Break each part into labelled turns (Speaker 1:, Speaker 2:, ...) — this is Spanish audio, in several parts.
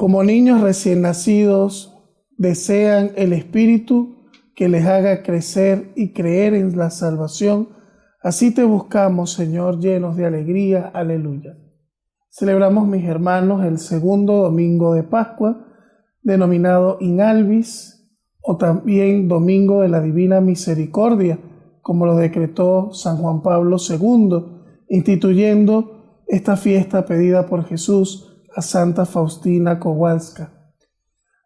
Speaker 1: Como niños recién nacidos, desean el Espíritu que les haga crecer y creer en la salvación. Así te buscamos, Señor, llenos de alegría. Aleluya. Celebramos, mis hermanos, el segundo domingo de Pascua, denominado In Albis, o también Domingo de la Divina Misericordia, como lo decretó San Juan Pablo II, instituyendo esta fiesta pedida por Jesús a Santa Faustina Kowalska.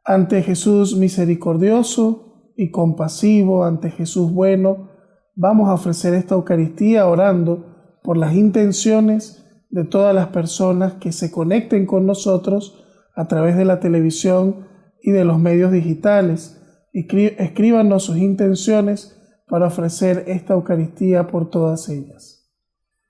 Speaker 1: Ante Jesús misericordioso y compasivo, ante Jesús bueno, vamos a ofrecer esta Eucaristía orando por las intenciones de todas las personas que se conecten con nosotros a través de la televisión y de los medios digitales. Escríbanos sus intenciones para ofrecer esta Eucaristía por todas ellas.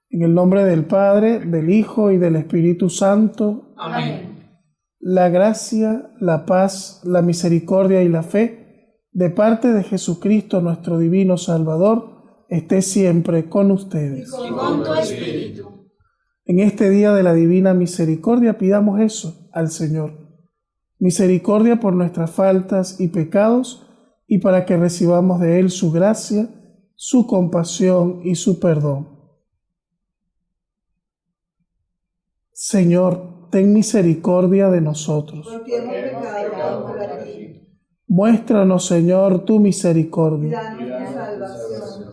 Speaker 1: En el nombre del Padre, del Hijo y del Espíritu Santo.
Speaker 2: Amén.
Speaker 1: La gracia, la paz, la misericordia y la fe de parte de Jesucristo, nuestro divino Salvador, esté siempre con ustedes.
Speaker 2: Y con tu espíritu.
Speaker 1: En este día de la Divina Misericordia pidamos eso al Señor. Misericordia por nuestras faltas y pecados y para que recibamos de Él su gracia, su compasión y su perdón. Señor, ten misericordia de nosotros.
Speaker 3: Porque hemos pecado contra ti.
Speaker 1: Muéstranos, Señor, tu misericordia.
Speaker 3: Danos salvación.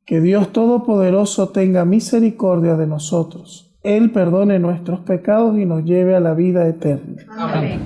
Speaker 1: Que Dios Todopoderoso tenga misericordia de nosotros. Él perdone nuestros pecados y nos lleve a la vida eterna.
Speaker 2: Amén.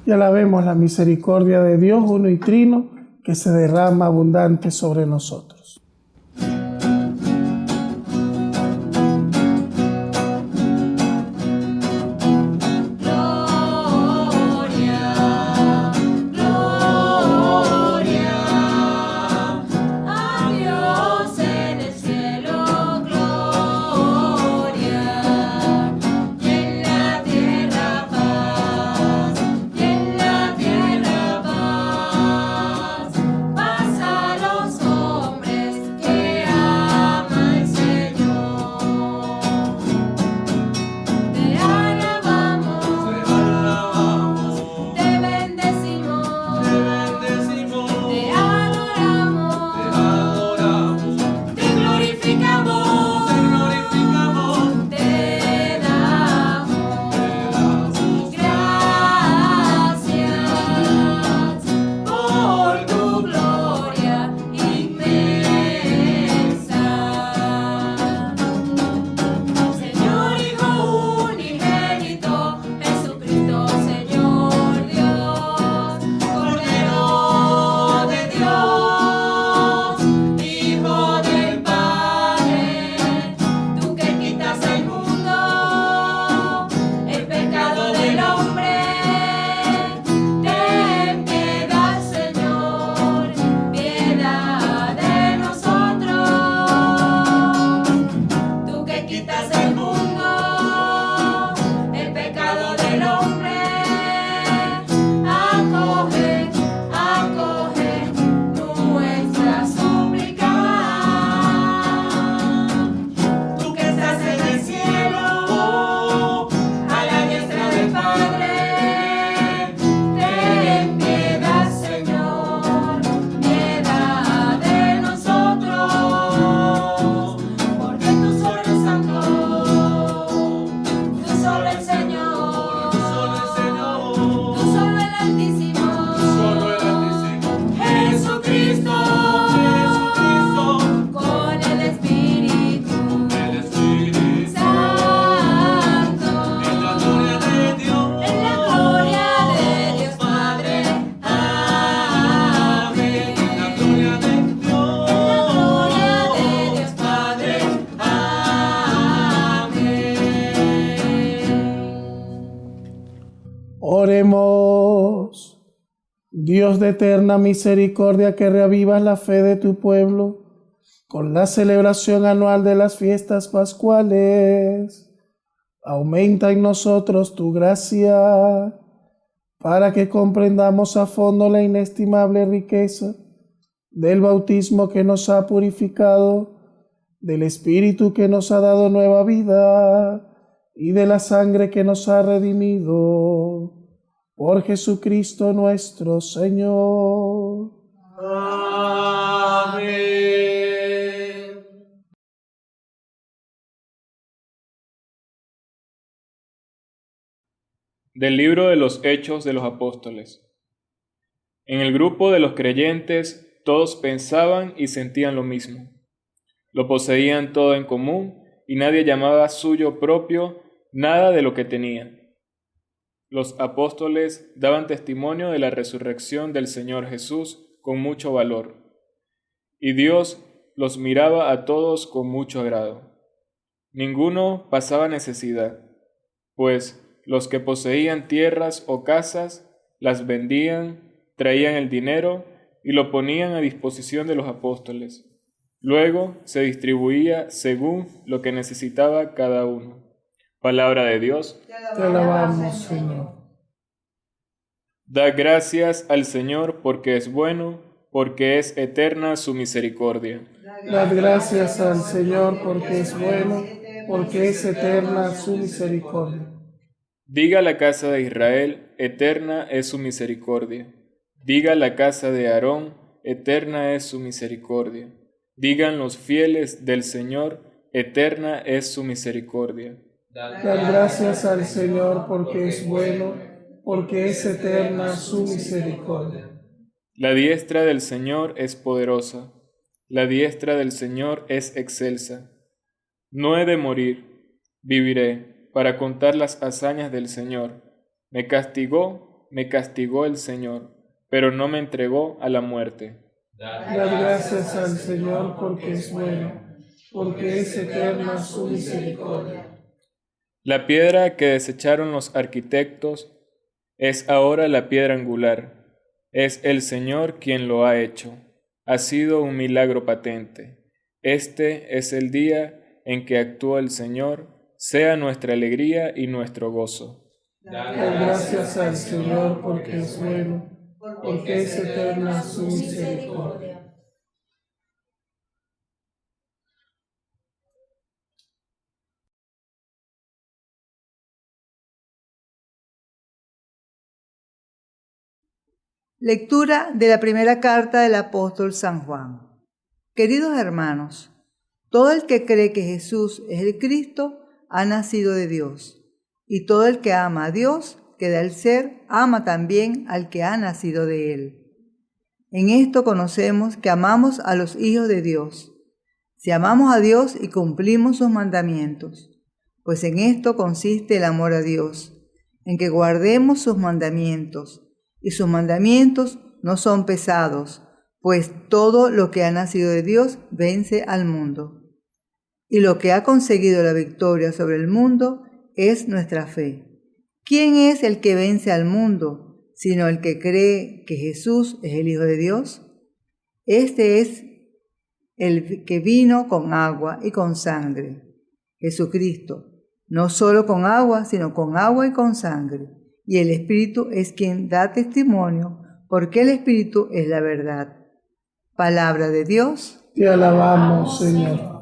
Speaker 1: Y alabemos la misericordia de Dios uno y trino, que se derrama abundante sobre nosotros.
Speaker 2: Paz a los hombres.
Speaker 1: Dios de eterna misericordia, que reavivas la fe de tu pueblo con la celebración anual de las fiestas pascuales, aumenta en nosotros tu gracia, para que comprendamos a fondo la inestimable riqueza del bautismo que nos ha purificado, del Espíritu que nos ha dado nueva vida y de la sangre que nos ha redimido. Por Jesucristo nuestro Señor.
Speaker 4: Amén.
Speaker 5: Del libro de los Hechos de los Apóstoles. En el grupo de los creyentes todos pensaban y sentían lo mismo. Lo poseían todo en común y nadie llamaba suyo propio nada de lo que tenía. Los apóstoles daban testimonio de la resurrección del Señor Jesús con mucho valor, y Dios los miraba a todos con mucho agrado. Ninguno pasaba necesidad, pues los que poseían tierras o casas las vendían, traían el dinero y lo ponían a disposición de los apóstoles. Luego se distribuía según lo que necesitaba cada uno. Palabra de Dios.
Speaker 1: Te alabamos, Señor.
Speaker 5: Da gracias al Señor porque es bueno, porque es eterna su misericordia.
Speaker 1: Dad gracias al Señor porque es bueno, porque es eterna su misericordia.
Speaker 5: Diga la casa de Israel, eterna es su misericordia. Diga la casa de Aarón, eterna es su misericordia. Digan los fieles del Señor, eterna es su misericordia.
Speaker 1: Dad gracias al Señor porque es bueno, porque es eterna su misericordia.
Speaker 5: La diestra del Señor es poderosa, la diestra del Señor es excelsa. No he de morir, viviré, para contar las hazañas del Señor. Me castigó el Señor, pero no me entregó a la muerte.
Speaker 1: Dad gracias al Señor porque es bueno, porque es eterna su misericordia.
Speaker 5: La piedra que desecharon los arquitectos es ahora la piedra angular. Es el Señor quien lo ha hecho. Ha sido un milagro patente. Este es el día en que actúa el Señor, sea nuestra alegría y nuestro gozo.
Speaker 1: Dad gracias al Señor porque es bueno, porque es eterna su misericordia.
Speaker 6: Lectura de la primera carta del apóstol San Juan. Queridos hermanos, todo el que cree que Jesús es el Cristo ha nacido de Dios, y todo el que ama a Dios, que da el ser, ama también al que ha nacido de él. En esto conocemos que amamos a los hijos de Dios, si amamos a Dios y cumplimos sus mandamientos, pues en esto consiste el amor a Dios, en que guardemos sus mandamientos. Y sus mandamientos no son pesados, pues todo lo que ha nacido de Dios vence al mundo. Y lo que ha conseguido la victoria sobre el mundo es nuestra fe. ¿Quién es el que vence al mundo, sino el que cree que Jesús es el Hijo de Dios? Este es el que vino con agua y con sangre, Jesucristo, no solo con agua, sino con agua y con sangre. Y el Espíritu es quien da testimonio, porque el Espíritu es la verdad. Palabra de Dios.
Speaker 1: Te alabamos, Señor.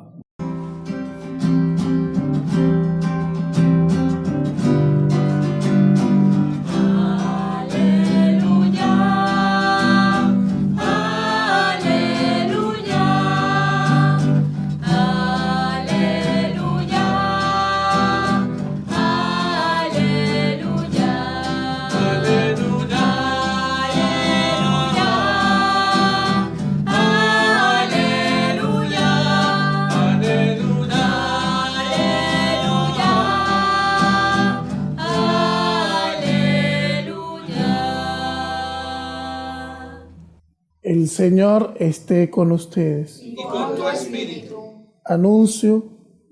Speaker 1: El Señor esté con ustedes.
Speaker 4: Y con tu espíritu.
Speaker 1: Anuncio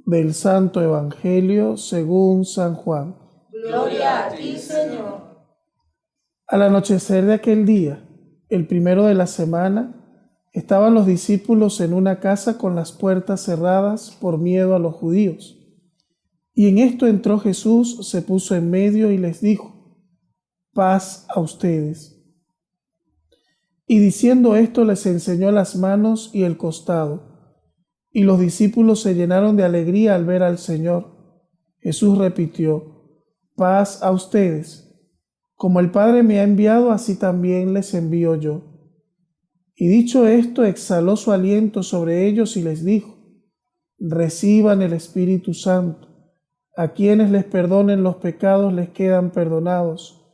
Speaker 1: del Santo Evangelio según San Juan.
Speaker 2: Gloria a ti, Señor.
Speaker 1: Al anochecer de aquel día, el primero de la semana, estaban los discípulos en una casa con las puertas cerradas por miedo a los judíos. Y en esto entró Jesús, se puso en medio y les dijo: paz a ustedes. Y diciendo esto les enseñó las manos y el costado. Y los discípulos se llenaron de alegría al ver al Señor. Jesús repitió: paz a ustedes. Como el Padre me ha enviado, así también les envío yo. Y dicho esto, exhaló su aliento sobre ellos y les dijo: reciban el Espíritu Santo. A quienes les perdonen los pecados les quedan perdonados.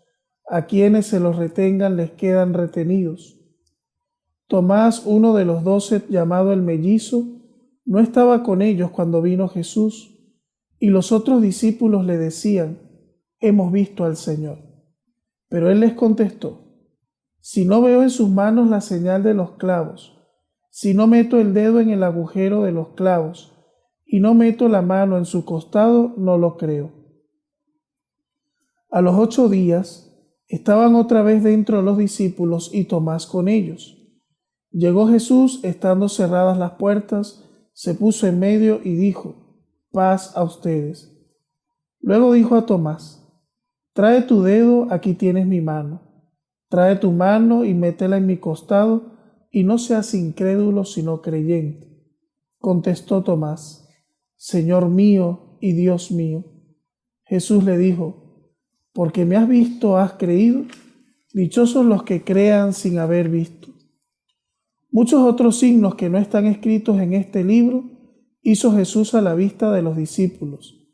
Speaker 1: A quienes se los retengan les quedan retenidos. Tomás, uno de los 12, llamado el mellizo, no estaba con ellos cuando vino Jesús, y los otros discípulos le decían: hemos visto al Señor. Pero él les contestó: si no veo en sus manos la señal de los clavos, si no meto el dedo en el agujero de los clavos, y no meto la mano en su costado, no lo creo. A los 8 días estaban otra vez dentro los discípulos y Tomás con ellos. Llegó Jesús, estando cerradas las puertas, se puso en medio y dijo: paz a ustedes. Luego dijo a Tomás: trae tu dedo, aquí tienes mi mano. Trae tu mano y métela en mi costado, y no seas incrédulo sino creyente. Contestó Tomás: Señor mío y Dios mío. Jesús le dijo: porque me has visto, has creído. Dichosos los que crean sin haber visto. Muchos otros signos que no están escritos en este libro hizo Jesús a la vista de los discípulos.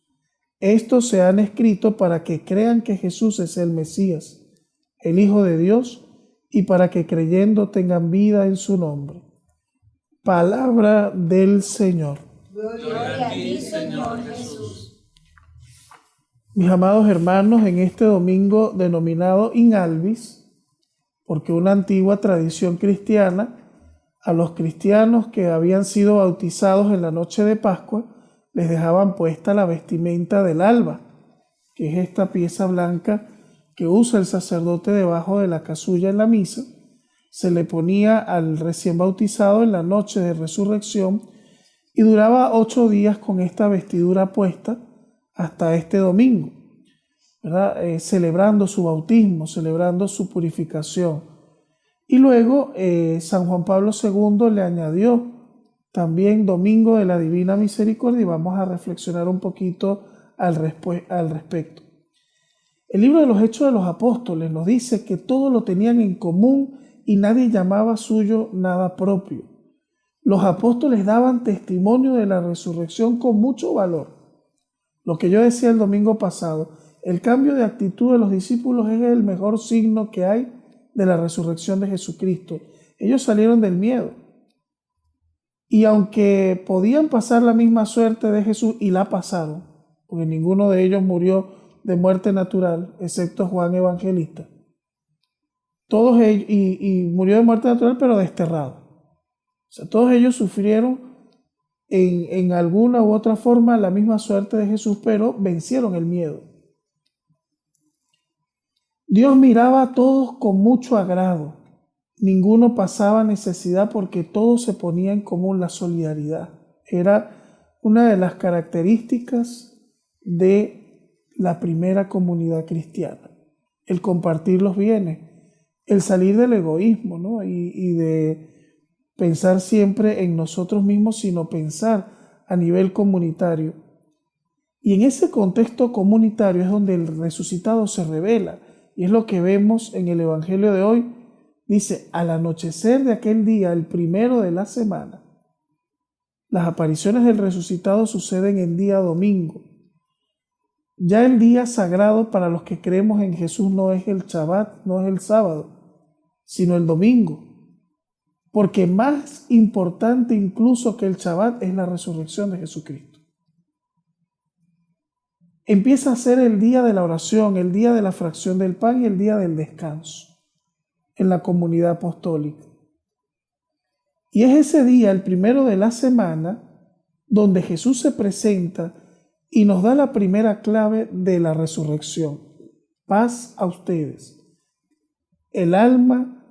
Speaker 1: Estos se han escrito para que crean que Jesús es el Mesías, el Hijo de Dios, y para que creyendo tengan vida en su nombre. Palabra del Señor.
Speaker 2: Gloria a ti, Señor Jesús.
Speaker 1: Mis amados hermanos, en este domingo denominado In Albis, porque una antigua tradición cristiana, a los cristianos que habían sido bautizados en la noche de Pascua, les dejaban puesta la vestimenta del alba, que es esta pieza blanca que usa el sacerdote debajo de la casulla en la misa. Se le ponía al recién bautizado en la noche de resurrección y duraba 8 días con esta vestidura puesta hasta este domingo, ¿verdad? Celebrando su bautismo, celebrando su purificación. Y luego San Juan Pablo II le añadió también Domingo de la Divina Misericordia, y vamos a reflexionar un poquito al respecto. El libro de los Hechos de los Apóstoles nos dice que todo lo tenían en común y nadie llamaba suyo nada propio. Los apóstoles daban testimonio de la resurrección con mucho valor. Lo que yo decía el domingo pasado, el cambio de actitud de los discípulos es el mejor signo que hay de la resurrección de Jesucristo. Ellos salieron del miedo. Y aunque podían pasar la misma suerte de Jesús, y la pasaron, porque ninguno de ellos murió de muerte natural, excepto Juan Evangelista. Todos ellos, y murió de muerte natural, pero desterrado. O sea, todos ellos sufrieron en alguna u otra forma la misma suerte de Jesús, pero vencieron el miedo. Dios miraba a todos con mucho agrado. Ninguno pasaba necesidad porque todo se ponía en común, la solidaridad. Era una de las características de la primera comunidad cristiana, el compartir los bienes, el salir del egoísmo, ¿no? y de pensar siempre en nosotros mismos, sino pensar a nivel comunitario. Y en ese contexto comunitario es donde el resucitado se revela, y es lo que vemos en el Evangelio de hoy. Dice: al anochecer de aquel día, el primero de la semana. Las apariciones del resucitado suceden en día domingo. Ya el día sagrado para los que creemos en Jesús no es el Shabbat, no es el sábado, sino el domingo. Porque más importante incluso que el Shabbat es la resurrección de Jesucristo. Empieza a ser el día de la oración, el día de la fracción del pan y el día del descanso en la comunidad apostólica. Y es ese día, el primero de la semana, donde Jesús se presenta y nos da la primera clave de la resurrección. Paz a ustedes. El alma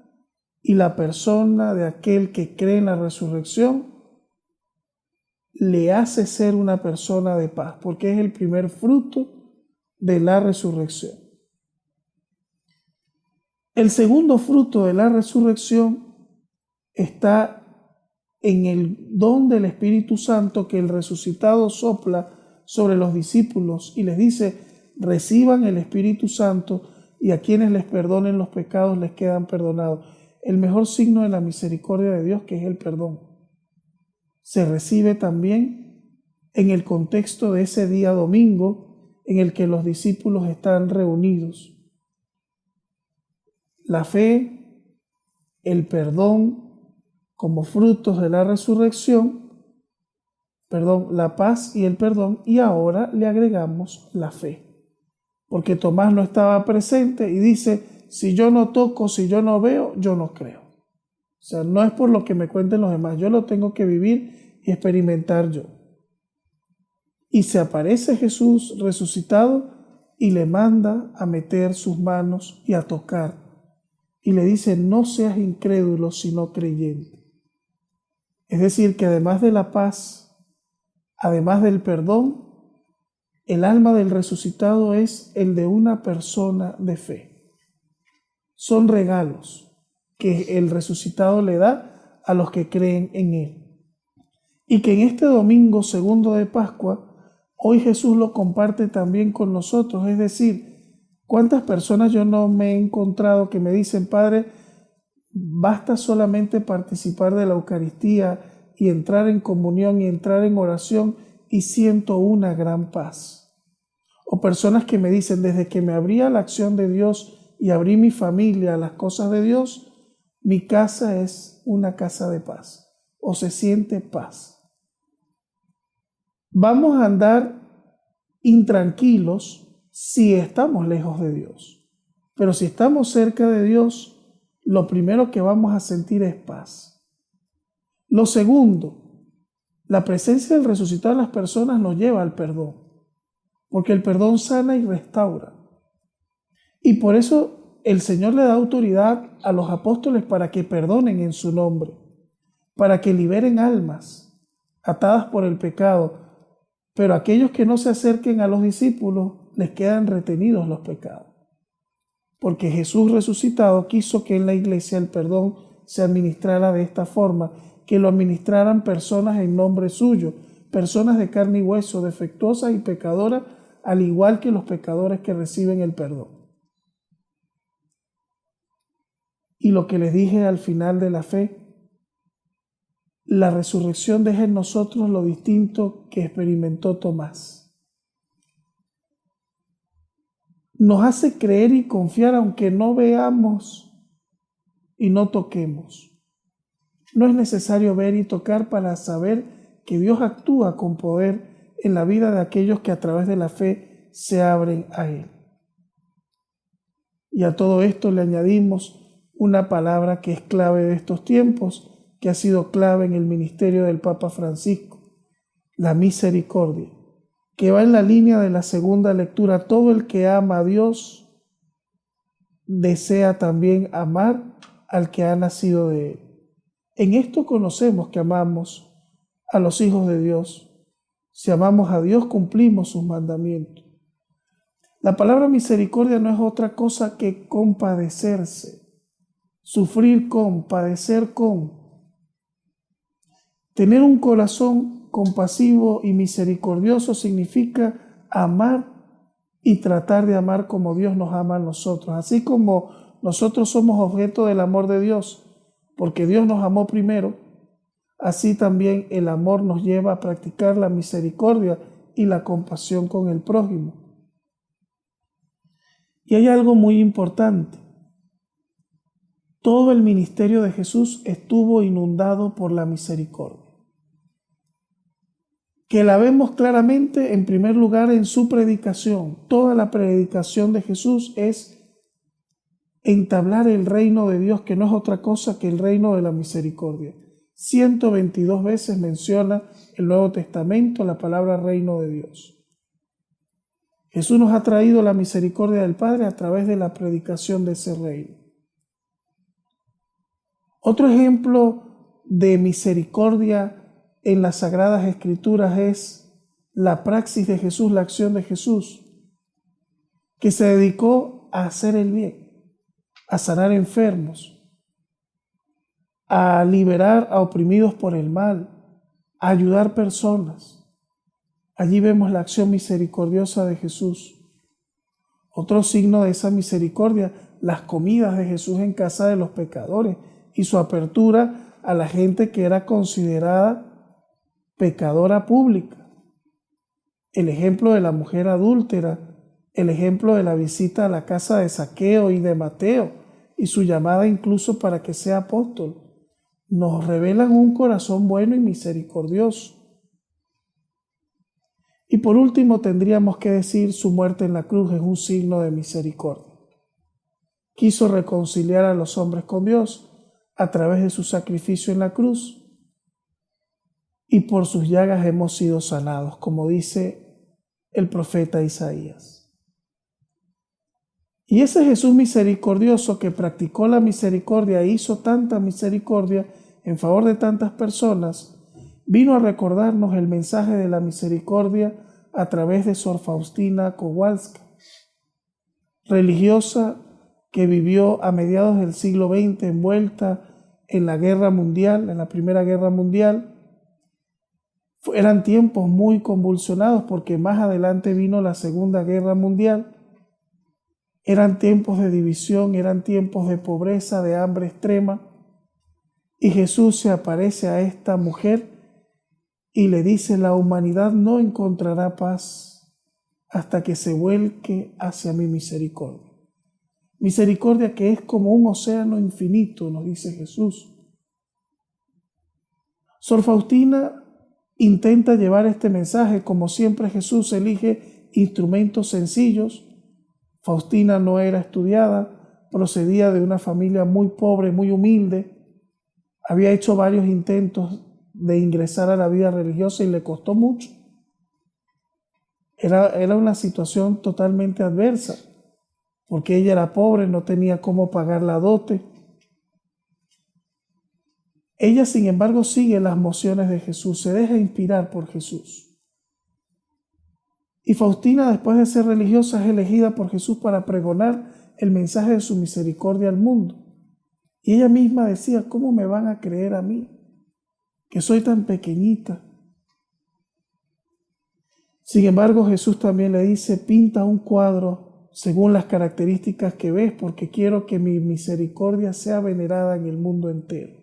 Speaker 1: y la persona de aquel que cree en la resurrección le hace ser una persona de paz, porque es el primer fruto de la resurrección. El segundo fruto de la resurrección está en el don del Espíritu Santo que el resucitado sopla sobre los discípulos y les dice: reciban el Espíritu Santo, y a quienes les perdonen los pecados les quedan perdonados. El mejor signo de la misericordia de Dios, que es el perdón, se recibe también en el contexto de ese día domingo en el que los discípulos están reunidos. La fe, el perdón como frutos de la resurrección, la paz y el perdón, y ahora le agregamos la fe. Porque Tomás no estaba presente y dice: si yo no toco, si yo no veo, yo no creo. O sea, no es por lo que me cuenten los demás, yo lo tengo que vivir y experimentar yo. Y se aparece Jesús resucitado y le manda a meter sus manos y a tocar. Y le dice: no seas incrédulo, sino creyente. Es decir, que además de la paz, además del perdón, el alma del resucitado es el de una persona de fe. Son regalos que el resucitado le da a los que creen en él. Y que en este domingo segundo de Pascua, hoy Jesús lo comparte también con nosotros. Es decir, ¿cuántas personas yo no me he encontrado que me dicen: Padre, basta solamente participar de la Eucaristía y entrar en comunión y entrar en oración y siento una gran paz? O personas que me dicen: desde que me abrí a la acción de Dios y abrí mi familia a las cosas de Dios, mi casa es una casa de paz, o se siente paz. Vamos a andar intranquilos si estamos lejos de Dios, pero si estamos cerca de Dios, lo primero que vamos a sentir es paz. Lo segundo, la presencia del resucitado en las personas nos lleva al perdón, porque el perdón sana y restaura. Y por eso el Señor le da autoridad a los apóstoles para que perdonen en su nombre, para que liberen almas atadas por el pecado. Pero aquellos que no se acerquen a los discípulos les quedan retenidos los pecados. Porque Jesús resucitado quiso que en la iglesia el perdón se administrara de esta forma, que lo administraran personas en nombre suyo, personas de carne y hueso, defectuosas y pecadoras, al igual que los pecadores que reciben el perdón. Y lo que les dije al final de la fe, la resurrección deja en nosotros lo distinto que experimentó Tomás. Nos hace creer y confiar aunque no veamos y no toquemos. No es necesario ver y tocar para saber que Dios actúa con poder en la vida de aquellos que a través de la fe se abren a Él. Y a todo esto le añadimos una palabra que es clave de estos tiempos, que ha sido clave en el ministerio del Papa Francisco: la misericordia, que va en la línea de la segunda lectura. Todo el que ama a Dios desea también amar al que ha nacido de Él. En esto conocemos que amamos a los hijos de Dios. Si amamos a Dios, cumplimos sus mandamientos. La palabra misericordia no es otra cosa que compadecerse, sufrir con, padecer con. Tener un corazón compasivo y misericordioso significa amar y tratar de amar como Dios nos ama a nosotros. Así como nosotros somos objeto del amor de Dios, porque Dios nos amó primero, así también el amor nos lleva a practicar la misericordia y la compasión con el prójimo. Y hay algo muy importante. Todo el ministerio de Jesús estuvo inundado por la misericordia, que la vemos claramente en primer lugar en su predicación. Toda la predicación de Jesús es entablar el reino de Dios, que no es otra cosa que el reino de la misericordia. 122 veces menciona el Nuevo Testamento la palabra reino de Dios. Jesús nos ha traído la misericordia del Padre a través de la predicación de ese reino. Otro ejemplo de misericordia en las Sagradas Escrituras es la praxis de Jesús, la acción de Jesús, que se dedicó a hacer el bien, a sanar enfermos, a liberar a oprimidos por el mal, a ayudar personas. Allí vemos la acción misericordiosa de Jesús. Otro signo de esa misericordia, las comidas de Jesús en casa de los pecadores y su apertura a la gente que era considerada pecadora pública. El ejemplo de la mujer adúltera, el ejemplo de la visita a la casa de Zaqueo y de Mateo y su llamada incluso para que sea apóstol, nos revelan un corazón bueno y misericordioso. Y por último tendríamos que decir su muerte en la cruz es un signo de misericordia. Quiso reconciliar a los hombres con Dios a través de su sacrificio en la cruz y por sus llagas hemos sido sanados, como dice el profeta Isaías. Y ese Jesús misericordioso que practicó la misericordia e hizo tanta misericordia en favor de tantas personas, vino a recordarnos el mensaje de la misericordia a través de Sor Faustina Kowalska, religiosa que vivió a mediados del siglo XX envuelta en la guerra mundial, en la Primera Guerra Mundial. Eran tiempos muy convulsionados porque más adelante vino la Segunda Guerra Mundial. Eran tiempos de división, eran tiempos de pobreza, de hambre extrema. Y Jesús se aparece a esta mujer y le dice: la humanidad no encontrará paz hasta que se vuelque hacia mi misericordia. Misericordia que es como un océano infinito, nos dice Jesús. Sor Faustina intenta llevar este mensaje, como siempre Jesús elige instrumentos sencillos. Faustina no era estudiada, procedía de una familia muy pobre, muy humilde. Había hecho varios intentos de ingresar a la vida religiosa y le costó mucho. Era una situación totalmente adversa, porque ella era pobre, no tenía cómo pagar la dote. Ella, sin embargo, sigue las mociones de Jesús, se deja inspirar por Jesús. Y Faustina, después de ser religiosa, es elegida por Jesús para pregonar el mensaje de su misericordia al mundo. Y ella misma decía: ¿cómo me van a creer a mí, que soy tan pequeñita? Sin embargo, Jesús también le dice: pinta un cuadro según las características que ves, porque quiero que mi misericordia sea venerada en el mundo entero.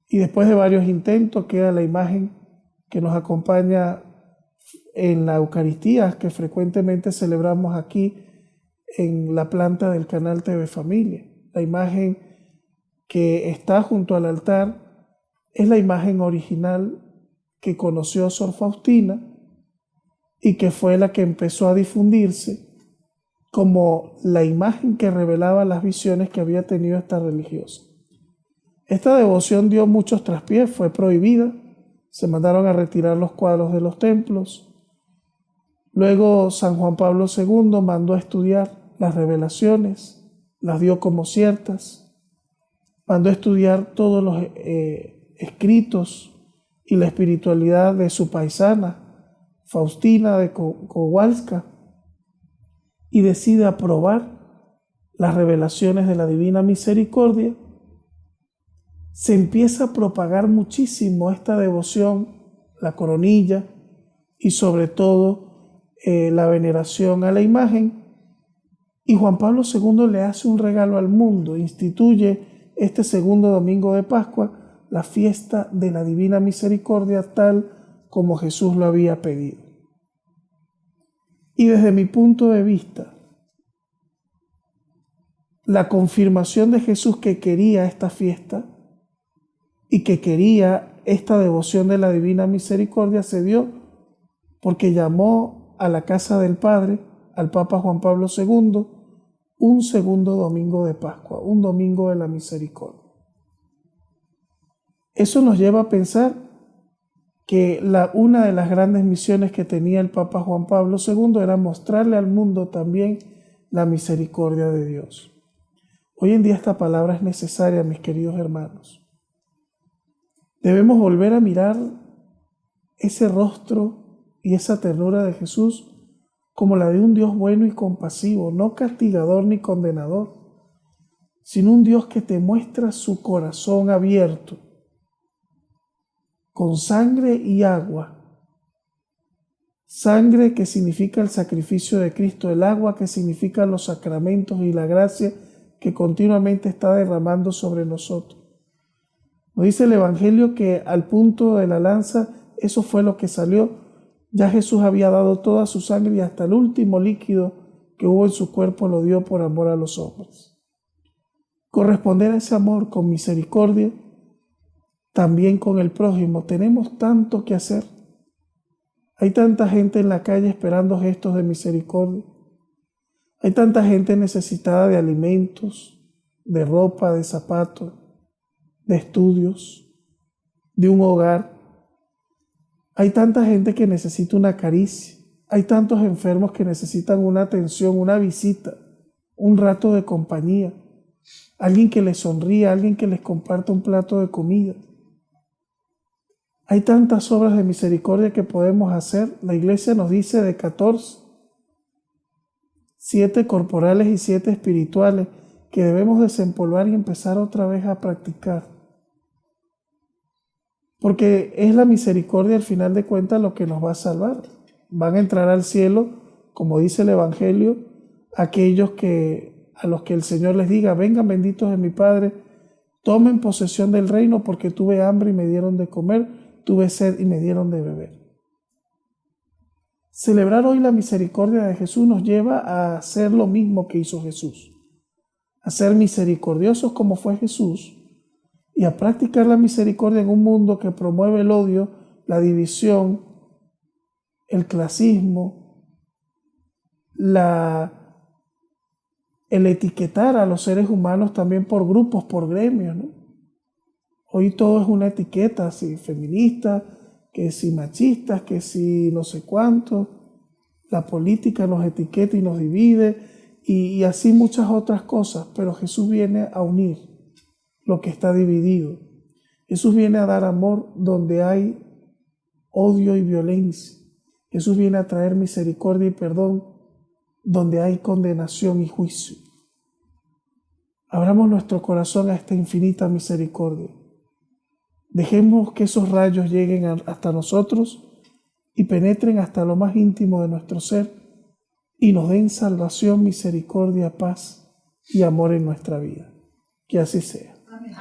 Speaker 1: Y después de varios intentos queda la imagen que nos acompaña en la Eucaristía, que frecuentemente celebramos aquí en la planta del canal TV Familia. La imagen que está junto al altar es la imagen original que conoció Sor Faustina y que fue la que empezó a difundirse como la imagen que revelaba las visiones que había tenido esta religiosa. Esta devoción dio muchos traspiés, fue prohibida, se mandaron a retirar los cuadros de los templos. Luego San Juan Pablo II mandó a estudiar las revelaciones, las dio como ciertas, mandó a estudiar todos los escritos y la espiritualidad de su paisana, Faustina de Kowalska, y decide aprobar las revelaciones de la Divina Misericordia. Se empieza a propagar muchísimo esta devoción, la coronilla y sobre todo la veneración a la imagen. Y Juan Pablo II le hace un regalo al mundo, instituye este segundo domingo de Pascua, la fiesta de la Divina Misericordia, tal como Jesús lo había pedido. Y desde mi punto de vista, la confirmación de Jesús que quería esta fiesta y que quería esta devoción de la Divina Misericordia se dio porque llamó a la casa del Padre, al Papa Juan Pablo II, un segundo domingo de Pascua, un domingo de la misericordia. Eso nos lleva a pensar que una de las grandes misiones que tenía el Papa Juan Pablo II era mostrarle al mundo también la misericordia de Dios. Hoy en día esta palabra es necesaria, mis queridos hermanos. Debemos volver a mirar ese rostro y esa ternura de Jesús como la de un Dios bueno y compasivo, no castigador ni condenador, sino un Dios que te muestra su corazón abierto, con sangre y agua. Sangre que significa el sacrificio de Cristo, el agua que significa los sacramentos y la gracia que continuamente está derramando sobre nosotros. Nos dice el Evangelio que al punto de la lanza, eso fue lo que salió. Ya Jesús había dado toda su sangre y hasta el último líquido que hubo en su cuerpo lo dio por amor a los hombres. Corresponder a ese amor con misericordia, también con el prójimo. Tenemos tanto que hacer. Hay tanta gente en la calle esperando gestos de misericordia. Hay tanta gente necesitada de alimentos, de ropa, de zapatos, de estudios, de un hogar. Hay tanta gente que necesita una caricia. Hay tantos enfermos que necesitan una atención, una visita, un rato de compañía. Alguien que les sonría, alguien que les comparta un plato de comida. Hay tantas obras de misericordia que podemos hacer. La iglesia nos dice de 14, 7 corporales y 7 espirituales, que debemos desempolvar y empezar otra vez a practicar. Porque es la misericordia al final de cuentas lo que nos va a salvar. Van a entrar al cielo, como dice el Evangelio, aquellos a los que el Señor les diga: vengan benditos de mi Padre, tomen posesión del reino, porque tuve hambre y me dieron de comer, tuve sed y me dieron de beber. Celebrar hoy la misericordia de Jesús nos lleva a hacer lo mismo que hizo Jesús, a ser misericordiosos como fue Jesús y a practicar la misericordia en un mundo que promueve el odio, la división, el clasismo, el etiquetar a los seres humanos también por grupos, por gremios, ¿no? Hoy todo es una etiqueta, si feminista, que si machistas, que si no sé cuánto. La política nos etiqueta y nos divide y así muchas otras cosas, pero Jesús viene a unir lo que está dividido. Jesús viene a dar amor donde hay odio y violencia. Jesús viene a traer misericordia y perdón donde hay condenación y juicio. Abramos nuestro corazón a esta infinita misericordia. Dejemos que esos rayos lleguen hasta nosotros y penetren hasta lo más íntimo de nuestro ser y nos den salvación, misericordia, paz y amor en nuestra vida. Que así sea.
Speaker 2: Amén.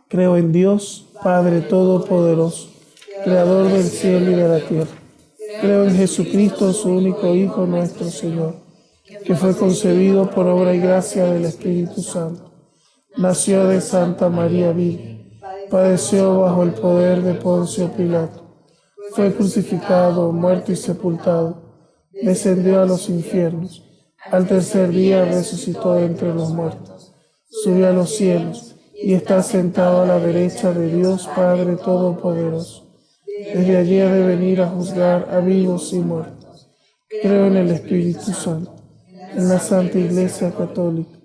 Speaker 1: Creo en Dios, Padre Todopoderoso, Creador del cielo y de la tierra. Creo en Jesucristo, su único Hijo, nuestro Señor, que fue concebido por obra y gracia del Espíritu Santo. Nació de Santa María Virgen, padeció bajo el poder de Poncio Pilato, fue crucificado, muerto y sepultado, descendió a los infiernos, al tercer día resucitó de entre los muertos, subió a los cielos y está sentado a la derecha de Dios Padre Todopoderoso. Desde allí ha de venir a juzgar a vivos y muertos. Creo en el Espíritu Santo, en la Santa Iglesia Católica,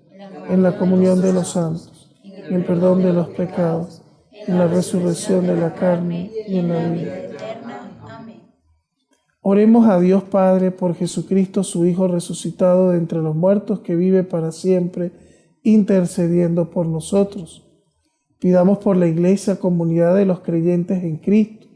Speaker 1: en la comunión de los santos, en el perdón de los pecados, en la resurrección de la carne y en la vida
Speaker 2: Eterna. Amén.
Speaker 1: Oremos a Dios Padre por Jesucristo, su Hijo resucitado de entre los muertos, que vive para siempre, intercediendo por nosotros. Pidamos por la Iglesia, comunidad de los creyentes en Cristo,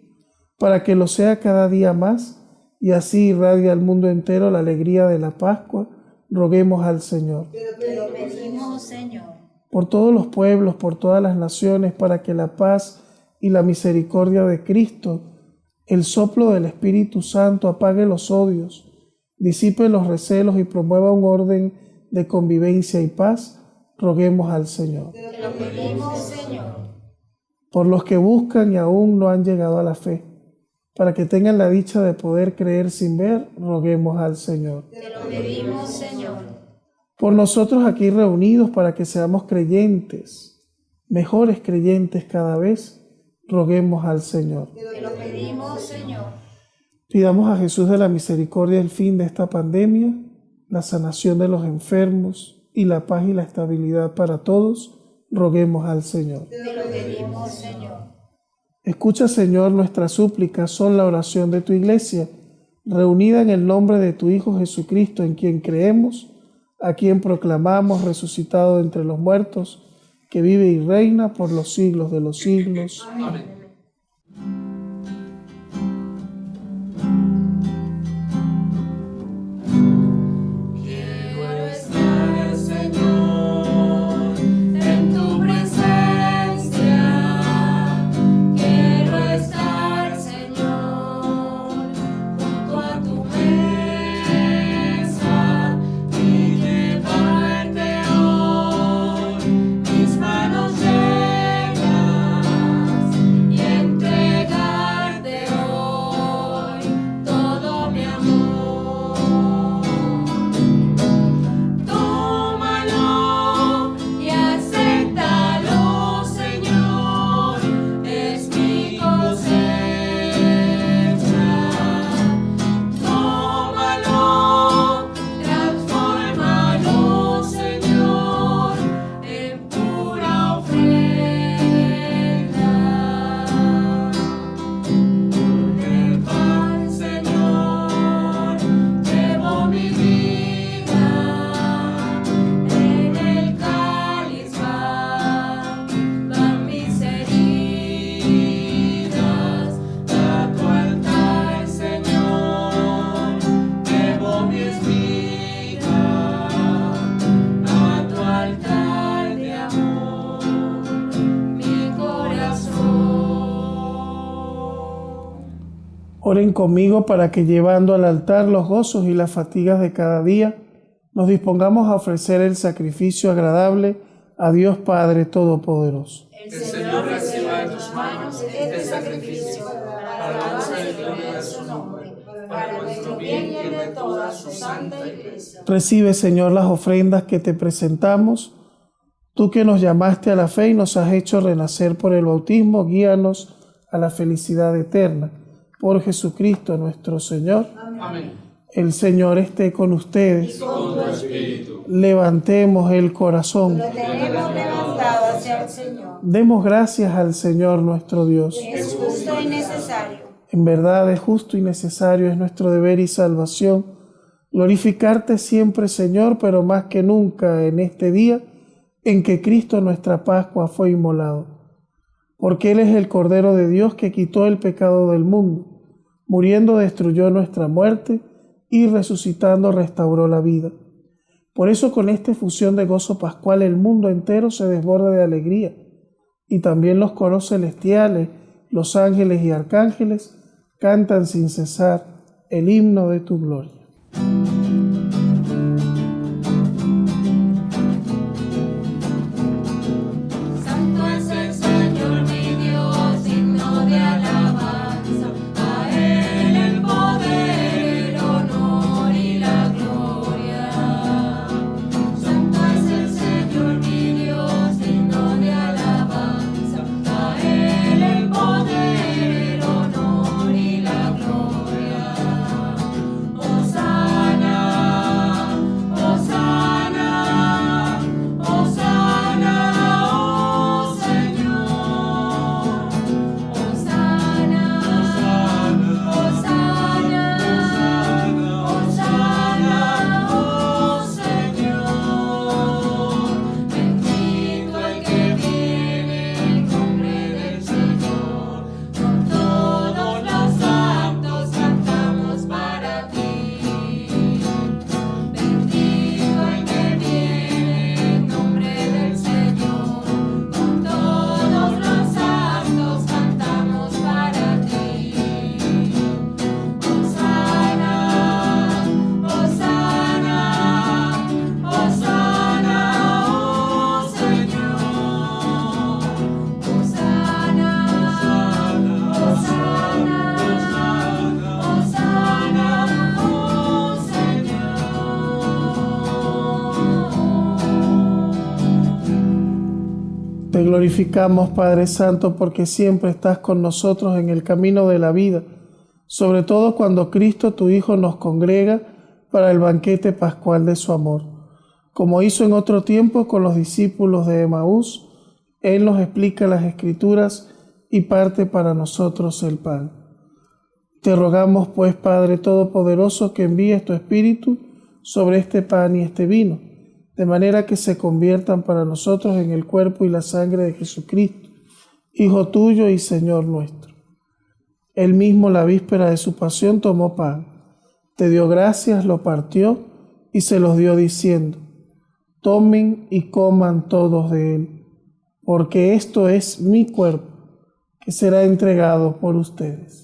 Speaker 1: para que lo sea cada día más y así irradie al mundo entero la alegría de la Pascua. Roguemos al Señor.
Speaker 2: Te lo pedimos, Señor.
Speaker 1: Por todos los pueblos, por todas las naciones, para que la paz y la misericordia de Cristo, el soplo del Espíritu Santo, apague los odios, disipe los recelos y promueva un orden de convivencia y paz. Roguemos al Señor.
Speaker 2: Te lo pedimos, Señor.
Speaker 1: Por los que buscan y aún no han llegado a la fe, para que tengan la dicha de poder creer sin ver, roguemos al Señor.
Speaker 2: Te lo pedimos, Señor.
Speaker 1: Por nosotros aquí reunidos, para que seamos creyentes, mejores creyentes cada vez, roguemos al Señor.
Speaker 2: Te lo pedimos, Señor.
Speaker 1: Pidamos a Jesús de la misericordia el fin de esta pandemia, la sanación de los enfermos y la paz y la estabilidad para todos, roguemos al Señor.
Speaker 2: Te lo pedimos, Señor.
Speaker 1: Escucha, Señor, nuestras súplicas son la oración de tu Iglesia, reunida en el nombre de tu Hijo Jesucristo, en quien creemos, a quien proclamamos resucitado entre los muertos, que vive y reina por los siglos de los siglos.
Speaker 4: Amén.
Speaker 2: Quiero estar, Señor, en tu presencia. Quiero estar, Señor, junto a tu mesa y llevarte hoy mis manos llenas y entregarte hoy todo mi amor. Tómalo y acéptalo, Señor, es mi cosecha. Tómalo, transfórmalo, Señor, en pura ofrenda. Con el pan, Señor, llevo mi vida. En el cáliz van mis heridas. A tu altar, Señor, llevo mi espina. A tu altar de amor, mi corazón.
Speaker 1: Oren conmigo para que, llevando al altar los gozos y las fatigas de cada día, nos dispongamos a ofrecer el sacrificio agradable a Dios Padre Todopoderoso.
Speaker 2: El Señor reciba de tus manos este sacrificio para alabanza y gloria de su nombre, para nuestro bien y el de toda su santa iglesia.
Speaker 1: Recibe, Señor, las ofrendas que te presentamos. Tú que nos llamaste a la fe y nos has hecho renacer por el bautismo, guíanos a la felicidad eterna. Por Jesucristo nuestro Señor.
Speaker 4: Amén.
Speaker 1: El Señor esté con ustedes.
Speaker 4: Con tu espíritu.
Speaker 1: Levantemos el corazón.
Speaker 2: Lo tenemos levantado hacia el Señor.
Speaker 1: Demos gracias al Señor nuestro Dios.
Speaker 2: Es justo y necesario.
Speaker 1: En verdad es justo y necesario, es nuestro deber y salvación glorificarte siempre, Señor, pero más que nunca en este día en que Cristo nuestra Pascua fue inmolado. Porque Él es el Cordero de Dios que quitó el pecado del mundo. Muriendo destruyó nuestra muerte y resucitando restauró la vida. Por eso con esta efusión de gozo pascual el mundo entero se desborda de alegría, y también los coros celestiales, los ángeles y arcángeles cantan sin cesar el himno de tu gloria.
Speaker 2: Santo es el Señor mi Dios, digno de alabanza. A Él el poder, el honor y la gloria. Santo es el Señor mi Dios, digno de alabanza. A Él el poder, el honor y la gloria. Hosana, Hosana, Hosana, oh Señor. Hosana, Hosana, Hosana, oh Señor. Bendito el que viene en nombre del Señor. Con todos los santos cantamos para ti. Bendito el que viene en nombre del Señor. Con todos los santos cantamos para ti. Hosana, Hosana, Hosana, oh Señor. Hosana, Hosana, Hosana, oh Señor.
Speaker 1: Te glorificamos, Padre Santo, porque siempre estás con nosotros en el camino de la vida, sobre todo cuando Cristo, tu Hijo, nos congrega para el banquete pascual de su amor. Como hizo en otro tiempo con los discípulos de Emaús, Él nos explica las Escrituras y parte para nosotros el pan. Te rogamos, pues, Padre Todopoderoso, que envíes tu Espíritu sobre este pan y este vino, de manera que se conviertan para nosotros en el cuerpo y la sangre de Jesucristo, Hijo tuyo y Señor nuestro. Él mismo, la víspera de su pasión, tomó pan, te dio gracias, lo partió y se los dio diciendo: tomen y coman todos de él, porque esto es mi cuerpo, que será entregado por ustedes.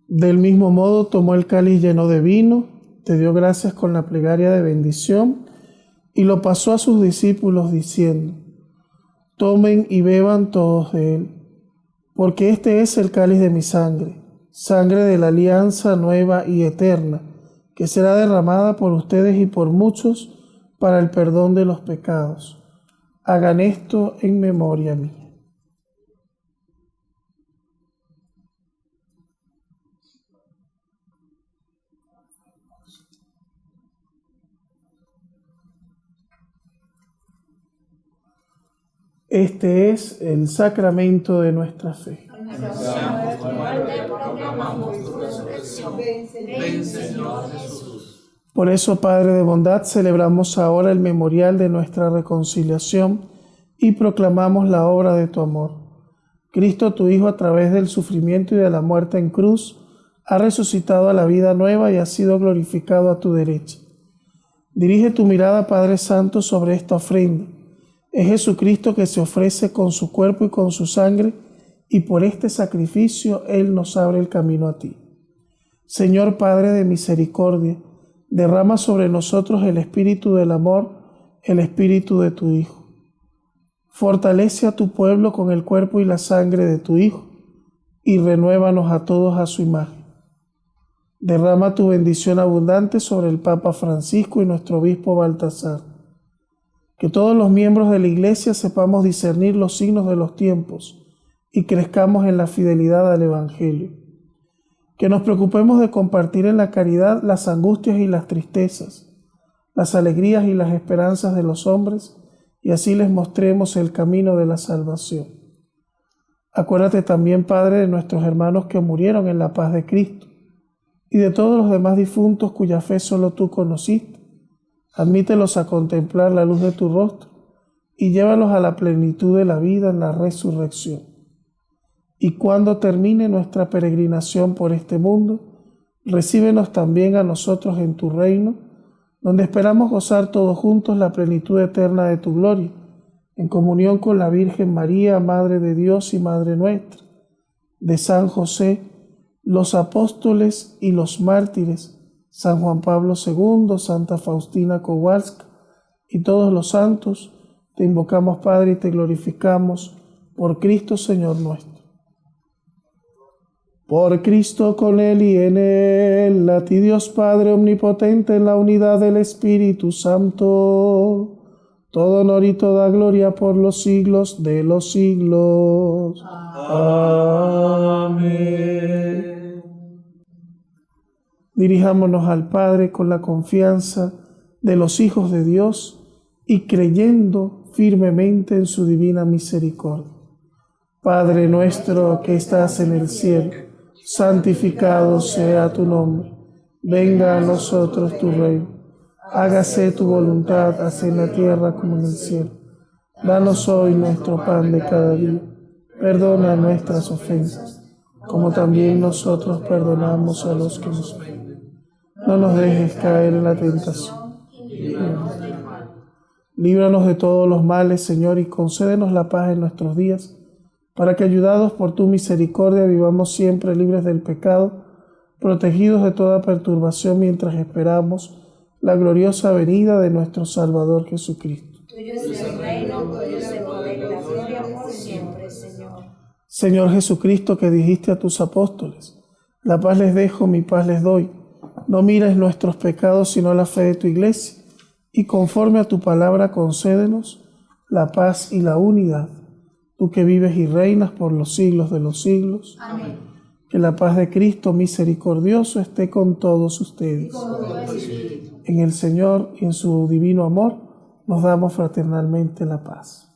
Speaker 1: Del mismo modo tomó el cáliz lleno de vino, te dio gracias con la plegaria de bendición y lo pasó a sus discípulos diciendo: tomen y beban todos de él, porque este es el cáliz de mi sangre, sangre de la alianza nueva y eterna, que será derramada por ustedes y por muchos para el perdón de los pecados. Hagan esto en memoria mía. Este es el sacramento de nuestra fe.
Speaker 3: Ven, Señor Jesús.
Speaker 1: Por eso, Padre de bondad, celebramos ahora el memorial de nuestra reconciliación y proclamamos la obra de tu amor. Cristo, tu Hijo, a través del sufrimiento y de la muerte en cruz, ha resucitado a la vida nueva y ha sido glorificado a tu derecha. Dirige tu mirada, Padre Santo, sobre esta ofrenda. Es Jesucristo que se ofrece con su cuerpo y con su sangre, y por este sacrificio Él nos abre el camino a ti. Señor Padre de misericordia, derrama sobre nosotros el espíritu del amor, el espíritu de tu Hijo. Fortalece a tu pueblo con el cuerpo y la sangre de tu Hijo, y renuévanos a todos a su imagen. Derrama tu bendición abundante sobre el Papa Francisco y nuestro obispo Baltasar. Que todos los miembros de la Iglesia sepamos discernir los signos de los tiempos y crezcamos en la fidelidad al Evangelio. Que nos preocupemos de compartir en la caridad las angustias y las tristezas, las alegrías y las esperanzas de los hombres, y así les mostremos el camino de la salvación. Acuérdate también, Padre, de nuestros hermanos que murieron en la paz de Cristo y de todos los demás difuntos cuya fe solo tú conociste. Admítelos a contemplar la luz de tu rostro y llévalos a la plenitud de la vida en la resurrección. Y cuando termine nuestra peregrinación por este mundo, recíbenos también a nosotros en tu reino, donde esperamos gozar todos juntos la plenitud eterna de tu gloria, en comunión con la Virgen María, Madre de Dios y Madre nuestra, de San José, los apóstoles y los mártires, San Juan Pablo II, Santa Faustina Kowalska y todos los santos, te invocamos, Padre, y te glorificamos por Cristo Señor nuestro. Por Cristo, con Él y en Él, a ti Dios Padre omnipotente, en la unidad del Espíritu Santo, todo honor y toda gloria por los siglos de los siglos. Amén. Dirijámonos al Padre con la confianza de los hijos de Dios y creyendo firmemente en su divina misericordia. Padre nuestro que estás en el cielo, santificado sea tu nombre. Venga a nosotros tu reino. Hágase tu voluntad, así en la tierra como en el cielo. Danos hoy nuestro pan de cada día. Perdona nuestras ofensas, como también nosotros perdonamos a los que nos ofenden. No nos dejes caer en la tentación. Líbranos de todos los males, Señor, y concédenos la paz en nuestros días, para que, ayudados por tu misericordia, vivamos siempre libres del pecado, protegidos de toda perturbación mientras esperamos la gloriosa venida de nuestro Salvador Jesucristo.
Speaker 2: Tuyo es el reino, tuyo es el poder y la gloria por siempre, Señor.
Speaker 1: Señor Jesucristo, que dijiste a tus apóstoles: la paz les dejo, mi paz les doy. No mires nuestros pecados, sino la fe de tu iglesia, y conforme a tu palabra concédenos la paz y la unidad. Tú que vives y reinas por los siglos de los siglos.
Speaker 2: Amén.
Speaker 1: Que la paz de Cristo misericordioso esté con todos ustedes. En el Señor y en su divino amor nos damos fraternalmente la paz.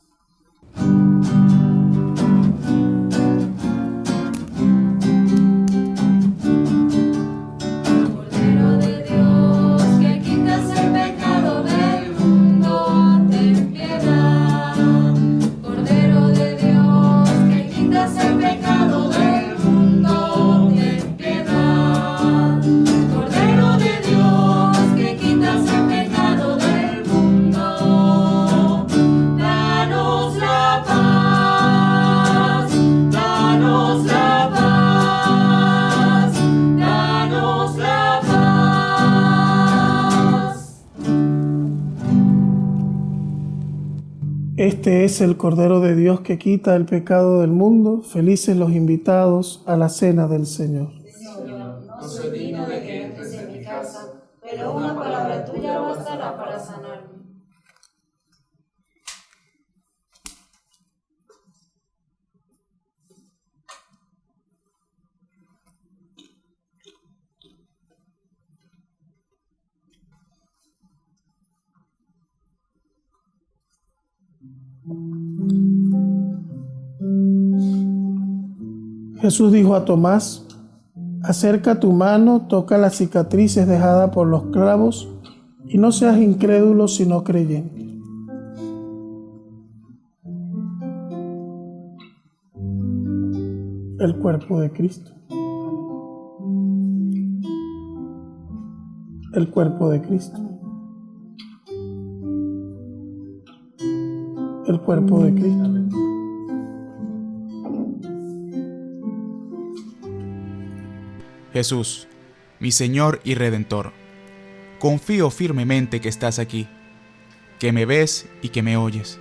Speaker 2: Cordero de Dios, que quitas el pecado del mundo, ten piedad. Cordero de Dios, que quitas el pecado del mundo, ten piedad. Cordero de Dios, que quitas el pecado del mundo, danos la paz, danos la paz, danos la paz.
Speaker 1: Este es el Cordero de Dios que quita el pecado del mundo. Felices los invitados a la cena del Señor.
Speaker 3: Señor, no soy digno de que entres en mi casa, pero una palabra tuya bastará para sanarme.
Speaker 1: Jesús dijo a Tomás: acerca tu mano, toca las cicatrices dejadas por los clavos, y no seas incrédulo sino creyente. El cuerpo de Cristo. El cuerpo de Cristo. El cuerpo de Cristo.
Speaker 7: Jesús, mi Señor y Redentor, confío firmemente que estás aquí, que me ves y que me oyes.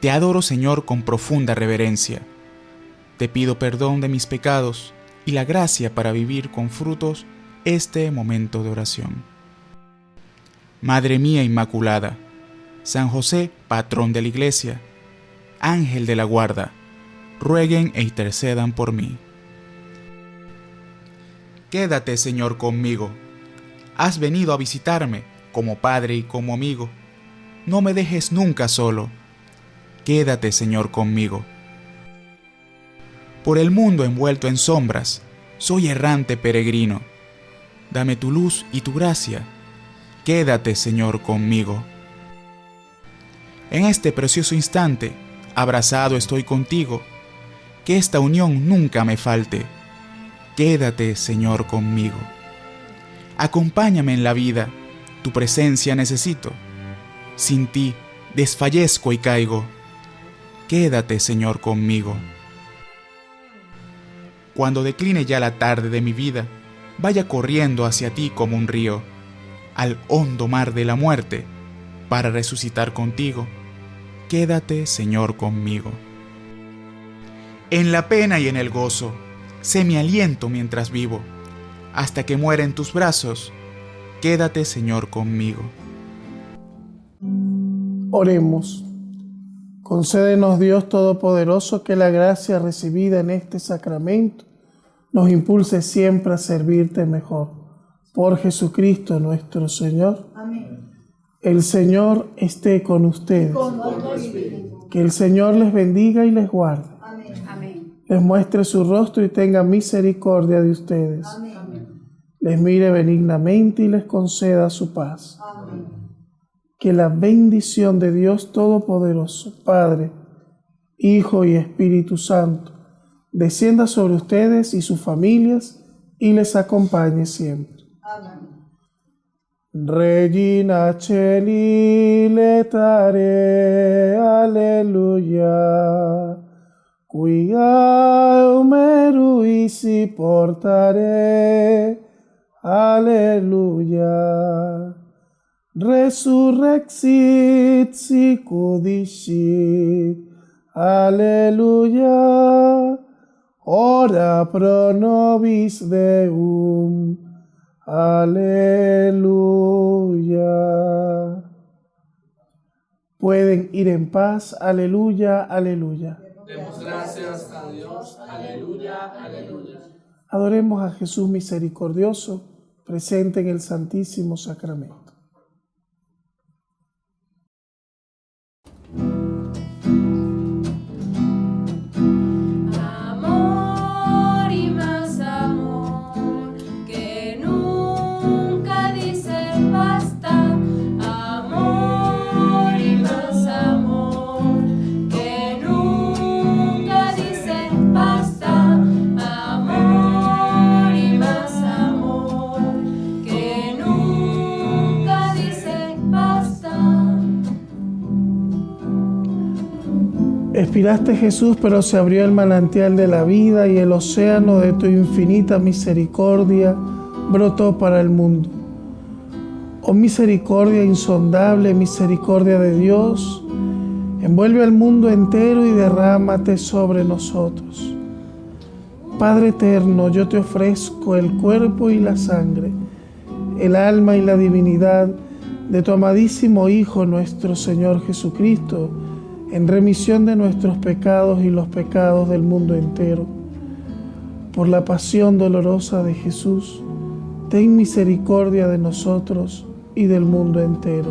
Speaker 7: Te adoro, Señor, con profunda reverencia. Te pido perdón de mis pecados y la gracia para vivir con frutos este momento de oración. Madre mía Inmaculada, San José, patrón de la Iglesia, Ángel de la guarda, rueguen e intercedan por mí. Quédate, Señor, conmigo. Has venido a visitarme como Padre y como amigo. No me dejes nunca solo. Quédate, Señor, conmigo. Por el mundo envuelto en sombras, soy errante peregrino. Dame tu luz y tu gracia. Quédate, Señor, conmigo. En este precioso instante, abrazado estoy contigo. Que esta unión nunca me falte. Quédate, Señor, conmigo. Acompáñame en la vida, tu presencia necesito. Sin ti desfallezco y caigo. Quédate, Señor, conmigo. Cuando decline ya la tarde de mi vida, vaya corriendo hacia ti como un río, al hondo mar de la muerte, para resucitar contigo. Quédate, Señor, conmigo. En la pena y en el gozo, sé mi aliento mientras vivo, hasta que muera en tus brazos. Quédate, Señor, conmigo.
Speaker 1: Oremos. Concédenos, Dios Todopoderoso, que la gracia recibida en este sacramento nos impulse siempre a servirte mejor. Por Jesucristo nuestro Señor.
Speaker 6: Amén.
Speaker 1: El Señor esté con ustedes.
Speaker 6: Con tu espíritu.
Speaker 1: Que el Señor les bendiga y les guarde.
Speaker 6: Amén.
Speaker 2: Amén.
Speaker 1: Les muestre su rostro y tenga misericordia de ustedes.
Speaker 6: Amén.
Speaker 1: Les mire benignamente y les conceda su paz.
Speaker 6: Amén.
Speaker 1: Que la bendición de Dios Todopoderoso, Padre, Hijo y Espíritu Santo, descienda sobre ustedes y sus familias y les acompañe siempre.
Speaker 6: Amén.
Speaker 1: Regina Celi letare, alleluia, quia meruisi portare, alleluia. Resurrexit sicut dicit, alleluia. Ora pro nobis Deum, Aleluya. Pueden ir en paz. Aleluya, aleluya.
Speaker 4: Demos gracias a Dios. Aleluya, aleluya.
Speaker 1: Adoremos a Jesús misericordioso, presente en el Santísimo Sacramento.
Speaker 2: Amor y más amor, que nunca dice basta. Amor y más amor, que nunca dice basta. Amor y más amor, que nunca dice basta.
Speaker 1: Expiraste, Jesús, pero se abrió el manantial de la vida y el océano de tu infinita misericordia brotó para el mundo. Oh misericordia insondable, misericordia de Dios, envuelve al mundo entero y derrámate sobre nosotros. Padre eterno, yo te ofrezco el cuerpo y la sangre, el alma y la divinidad de tu amadísimo Hijo, nuestro Señor Jesucristo, en remisión de nuestros pecados y los pecados del mundo entero. Por la pasión dolorosa de Jesús, ten misericordia de nosotros y del mundo entero.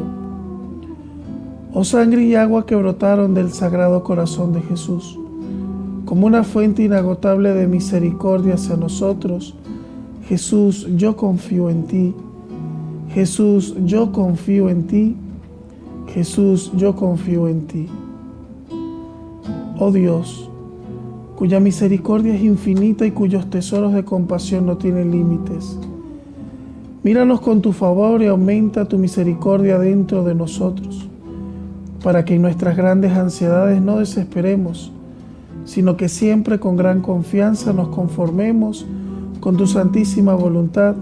Speaker 1: Oh sangre y agua que brotaron del Sagrado Corazón de Jesús, como una fuente inagotable de misericordia hacia nosotros, Jesús, yo confío en ti. Jesús, yo confío en ti. Jesús, yo confío en ti. Oh Dios, cuya misericordia es infinita y cuyos tesoros de compasión no tienen límites, míranos con tu favor y aumenta tu misericordia dentro de nosotros, para que en nuestras grandes ansiedades no desesperemos, sino que siempre con gran confianza nos conformemos con tu santísima voluntad,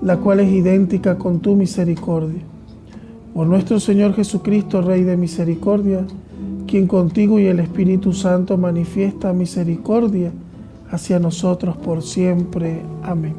Speaker 1: la cual es idéntica con tu misericordia. Por nuestro Señor Jesucristo, Rey de misericordia, quien contigo y el Espíritu Santo manifiesta misericordia hacia nosotros por siempre. Amén.